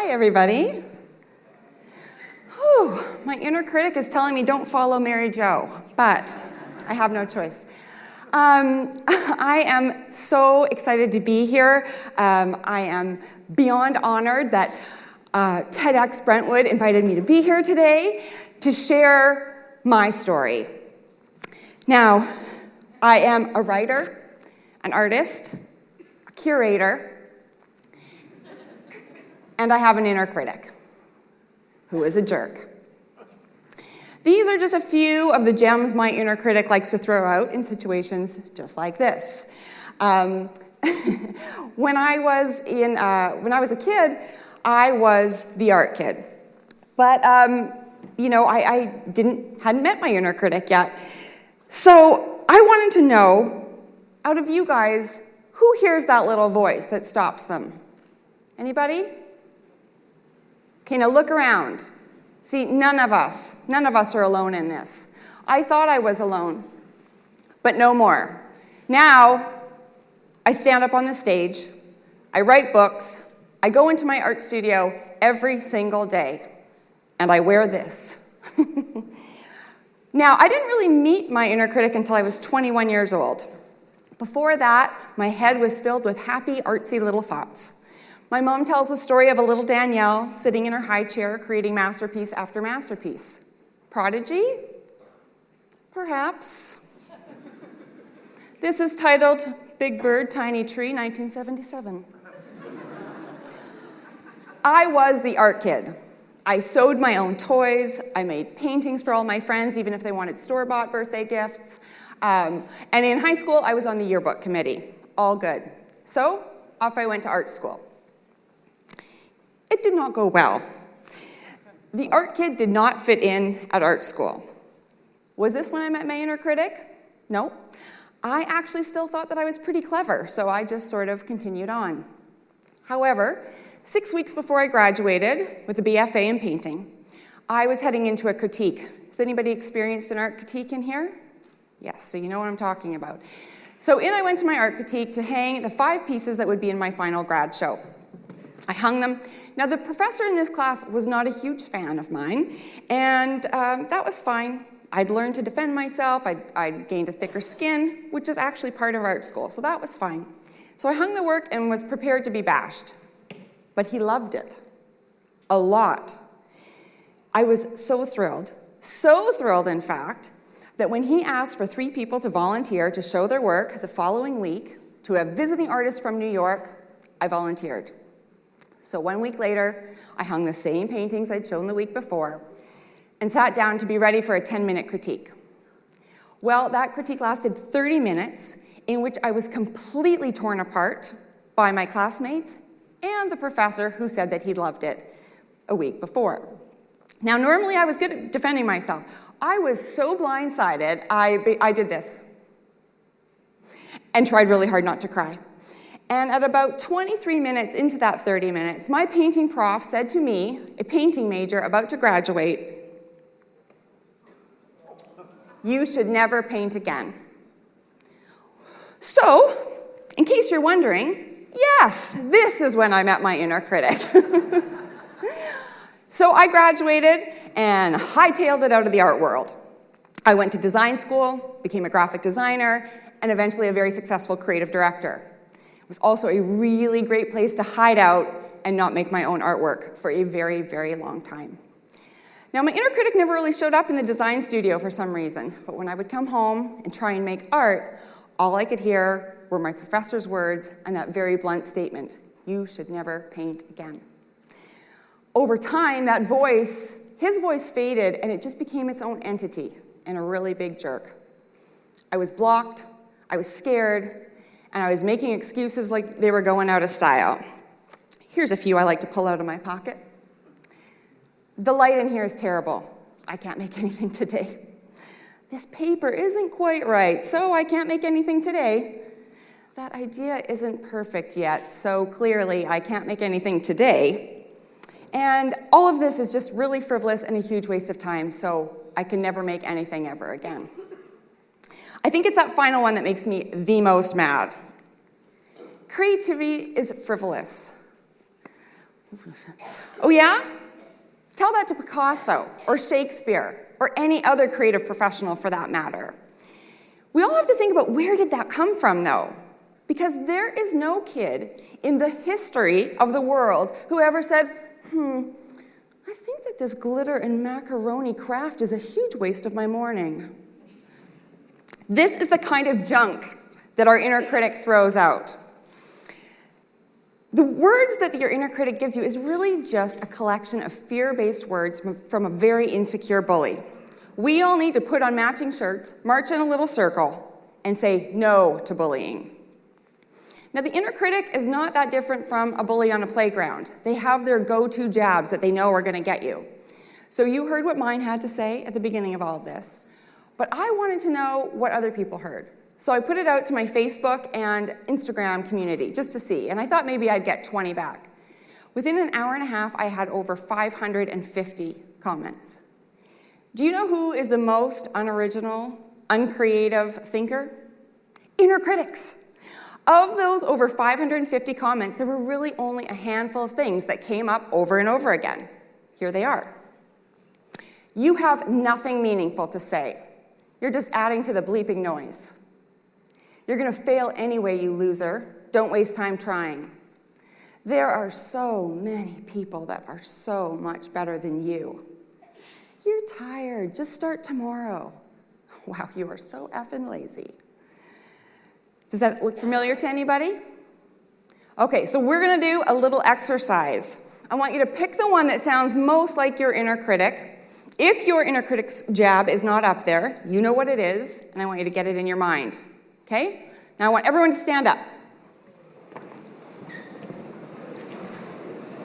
Hi, everybody. Whew, my inner critic is telling me don't follow Mary Jo, but I have no choice. I am so excited to be here. I am beyond honored that TEDx Brentwood invited me to be here today to share my story. Now, I am a writer, an artist, a curator, and I have an inner critic who is a jerk. These are just a few of the gems my inner critic likes to throw out in situations just like this. When I was a kid, I was the art kid. But, I hadn't met my inner critic yet. So I wanted to know, out of you guys, who hears that little voice that stops them? Anybody? Okay, now look around. See, none of us are alone in this. I thought I was alone, but no more. Now, I stand up on the stage, I write books, I go into my art studio every single day, and I wear this. Now, I didn't really meet my inner critic until I was 21 years old. Before that, my head was filled with happy, artsy little thoughts. My mom tells the story of a little Danielle sitting in her high chair creating masterpiece after masterpiece. Prodigy? Perhaps. This is titled Big Bird, Tiny Tree, 1977. I was the art kid. I sewed my own toys. I made paintings for all my friends, even if they wanted store-bought birthday gifts. And in high school, I was on the yearbook committee. All good. So off I went to art school. It did not go well. The art kid did not fit in at art school. Was this when I met my inner critic? No. I actually still thought that I was pretty clever, so I just sort of continued on. However, 6 weeks before I graduated with a BFA in painting, I was heading into a critique. Has anybody experienced an art critique in here? Yes, so you know what I'm talking about. So in I went to my art critique to hang the 5 pieces that would be in my final grad show. I hung them. Now, the professor in this class was not a huge fan of mine, and that was fine. I'd learned to defend myself. I'd gained a thicker skin, which is actually part of art school, so that was fine. So I hung the work and was prepared to be bashed. But he loved it. A lot. I was so thrilled, in fact, that when he asked for 3 people to volunteer to show their work the following week to a visiting artist from New York, I volunteered. So 1 week later, I hung the same paintings I'd shown the week before and sat down to be ready for a 10-minute critique. Well, that critique lasted 30 minutes, in which I was completely torn apart by my classmates and the professor who said that he loved it a week before. Now, normally I was good at defending myself. I was so blindsided, I did this and tried really hard not to cry. And at about 23 minutes into that 30 minutes, my painting prof said to me, a painting major about to graduate, "You should never paint again." So, in case you're wondering, yes, this is when I met my inner critic. So I graduated and hightailed it out of the art world. I went to design school, became a graphic designer, and eventually a very successful creative director. It was also a really great place to hide out and not make my own artwork for a very, very long time. Now, my inner critic never really showed up in the design studio for some reason, but when I would come home and try and make art, all I could hear were my professor's words and that very blunt statement, "You should never paint again." Over time, his voice faded, and it just became its own entity and a really big jerk. I was blocked, I was scared, and I was making excuses like they were going out of style. Here's a few I like to pull out of my pocket. "The light in here is terrible. I can't make anything today. This paper isn't quite right, so I can't make anything today. That idea isn't perfect yet, so clearly I can't make anything today. And all of this is just really frivolous and a huge waste of time, so I can never make anything ever again." I think it's that final one that makes me the most mad. Creativity is frivolous. Oh yeah? Tell that to Picasso or Shakespeare or any other creative professional for that matter. We all have to think about where did that come from though? Because there is no kid in the history of the world who ever said, I think that this glitter and macaroni craft is a huge waste of my morning. This is the kind of junk that our inner critic throws out. The words that your inner critic gives you is really just a collection of fear-based words from a very insecure bully. We all need to put on matching shirts, march in a little circle, and say no to bullying. Now, the inner critic is not that different from a bully on a playground. They have their go-to jabs that they know are going to get you. So you heard what mine had to say at the beginning of all of this. But I wanted to know what other people heard. So I put it out to my Facebook and Instagram community just to see, and I thought maybe I'd get 20 back. Within an hour and a half, I had over 550 comments. Do you know who is the most unoriginal, uncreative thinker? Inner critics. Of those over 550 comments, there were really only a handful of things that came up over and over again. Here they are. You have nothing meaningful to say. You're just adding to the bleeping noise. You're going to fail anyway, you loser. Don't waste time trying. There are so many people that are so much better than you. You're tired. Just start tomorrow. Wow, you are so effing lazy. Does that look familiar to anybody? Okay, so we're going to do a little exercise. I want you to pick the one that sounds most like your inner critic. If your inner critic's jab is not up there, you know what it is, and I want you to get it in your mind. Okay? Now I want everyone to stand up.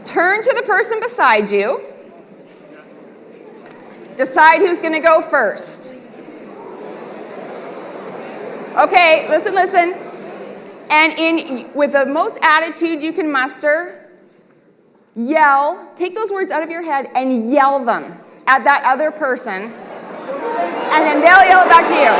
Turn to the person beside you. Decide who's going to go first. Okay, listen. And with the most attitude you can muster, yell, take those words out of your head and yell them at that other person, and then they'll yell it back to you.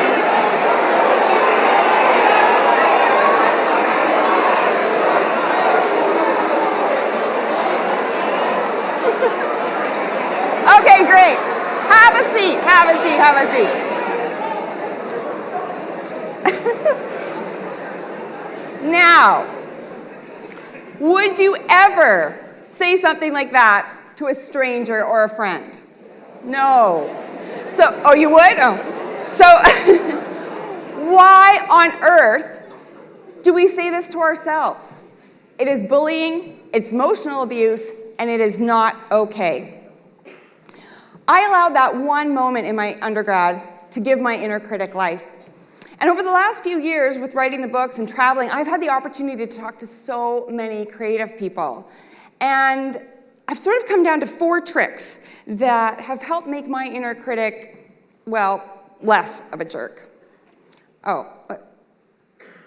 Okay, great. Have a seat. Now, would you ever say something like that to a stranger or a friend? No. So, you would? Oh. So, why on earth do we say this to ourselves? It is bullying, it's emotional abuse, and it is not okay. I allowed that one moment in my undergrad to give my inner critic life. And over the last few years, with writing the books and traveling, I've had the opportunity to talk to so many creative people. And I've sort of come down to 4 tricks that have helped make my inner critic, well, less of a jerk.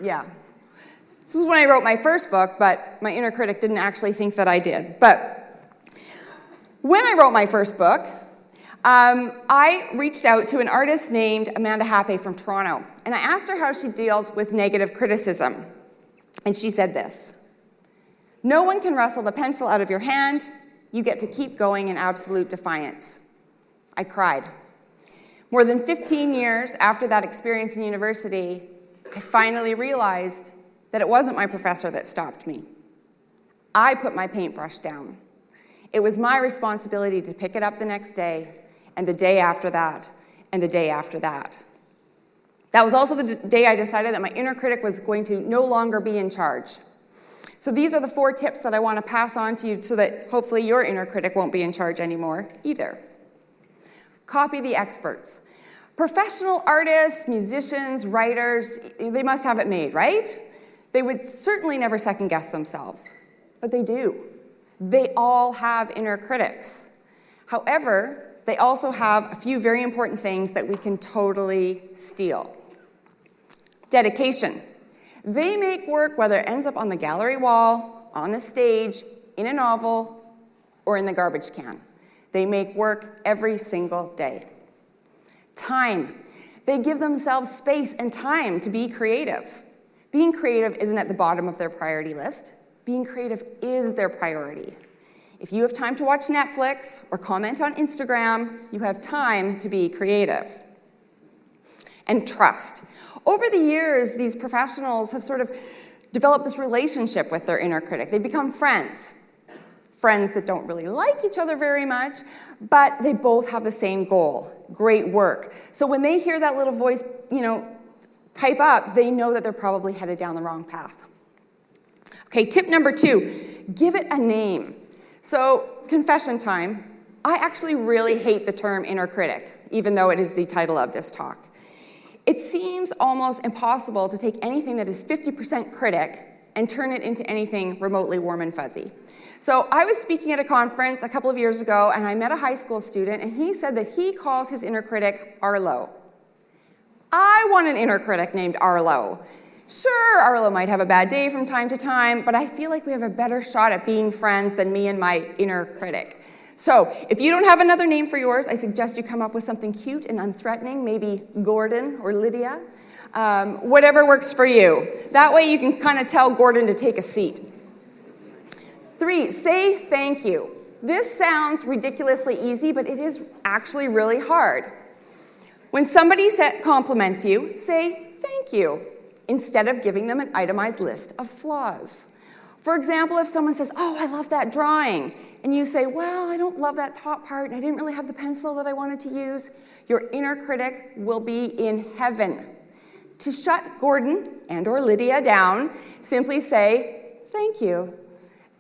Yeah. This is when I wrote my first book, but my inner critic didn't actually think that I did. But when I wrote my first book, I reached out to an artist named Amanda Happe from Toronto, and I asked her how she deals with negative criticism. And she said this: "No one can wrestle the pencil out of your hand. You get to keep going in absolute defiance." I cried. More than 15 years after that experience in university, I finally realized that it wasn't my professor that stopped me. I put my paintbrush down. It was my responsibility to pick it up the next day, and the day after that, and the day after that. That was also the day I decided that my inner critic was going to no longer be in charge. So these are the 4 tips that I want to pass on to you so that hopefully your inner critic won't be in charge anymore either. Copy the experts. Professional artists, musicians, writers, they must have it made, right? They would certainly never second guess themselves, but they do. They all have inner critics. However, they also have a few very important things that we can totally steal. Dedication. They make work, whether it ends up on the gallery wall, on the stage, in a novel, or in the garbage can. They make work every single day. Time. They give themselves space and time to be creative. Being creative isn't at the bottom of their priority list. Being creative is their priority. If you have time to watch Netflix or comment on Instagram, you have time to be creative. And trust. Over the years, these professionals have sort of developed this relationship with their inner critic. They become friends. Friends that don't really like each other very much, but they both have the same goal, great work. So when they hear that little voice, pipe up, they know that they're probably headed down the wrong path. Okay, tip number 2, give it a name. So, confession time. I actually really hate the term inner critic, even though it is the title of this talk. It seems almost impossible to take anything that is 50% critic and turn it into anything remotely warm and fuzzy. So I was speaking at a conference a couple of years ago, and I met a high school student, and he said that he calls his inner critic Arlo. I want an inner critic named Arlo. Sure, Arlo might have a bad day from time to time, but I feel like we have a better shot at being friends than me and my inner critic. So, if you don't have another name for yours, I suggest you come up with something cute and unthreatening, maybe Gordon or Lydia, whatever works for you. That way you can kind of tell Gordon to take a seat. 3, say thank you. This sounds ridiculously easy, but it is actually really hard. When somebody compliments you, say thank you, instead of giving them an itemized list of flaws. For example, if someone says, "Oh, I love that drawing," and you say, "Well, I don't love that top part, and I didn't really have the pencil that I wanted to use," your inner critic will be in heaven. To shut Gordon and or Lydia down, simply say, "Thank you,"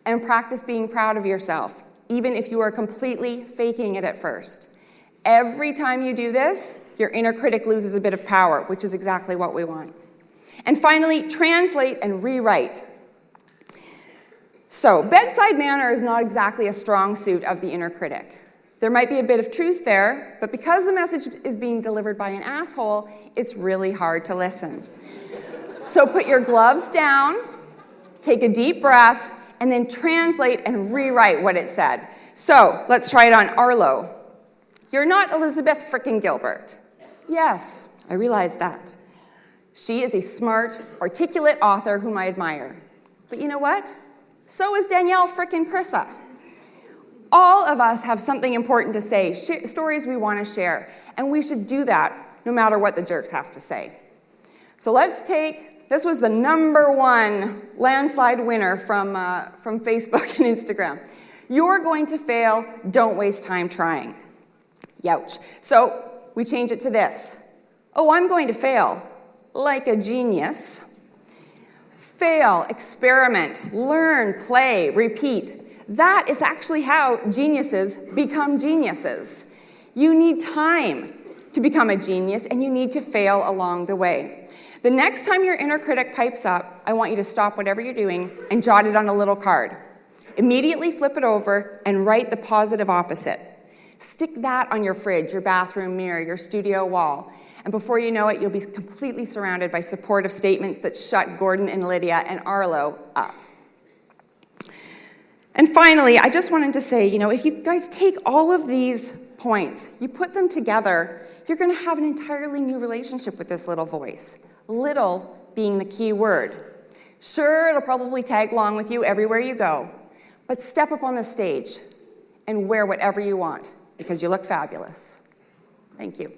and practice being proud of yourself, even if you are completely faking it at first. Every time you do this, your inner critic loses a bit of power, which is exactly what we want. And finally, translate and rewrite. So, bedside manner is not exactly a strong suit of the inner critic. There might be a bit of truth there, but because the message is being delivered by an asshole, it's really hard to listen. So put your gloves down, take a deep breath, and then translate and rewrite what it said. So, let's try it on Arlo. "You're not Elizabeth frickin' Gilbert." Yes, I realize that. She is a smart, articulate author whom I admire. But you know what? So is Danielle frickin' Krysa. All of us have something important to say, stories we want to share, and we should do that no matter what the jerks have to say. So this was the #1 landslide winner from Facebook and Instagram. "You're going to fail, don't waste time trying." Youch. So we change it to this. "Oh, I'm going to fail, like a genius." Fail, experiment, learn, play, repeat. That is actually how geniuses become geniuses. You need time to become a genius, and you need to fail along the way. The next time your inner critic pipes up, I want you to stop whatever you're doing and jot it on a little card. Immediately flip it over and write the positive opposite. Stick that on your fridge, your bathroom mirror, your studio wall. And before you know it, you'll be completely surrounded by supportive statements that shut Gordon and Lydia and Arlo up. And finally, I just wanted to say, if you guys take all of these points, you put them together, you're going to have an entirely new relationship with this little voice. Little being the key word. Sure, it'll probably tag along with you everywhere you go, but step up on the stage and wear whatever you want, because you look fabulous. Thank you.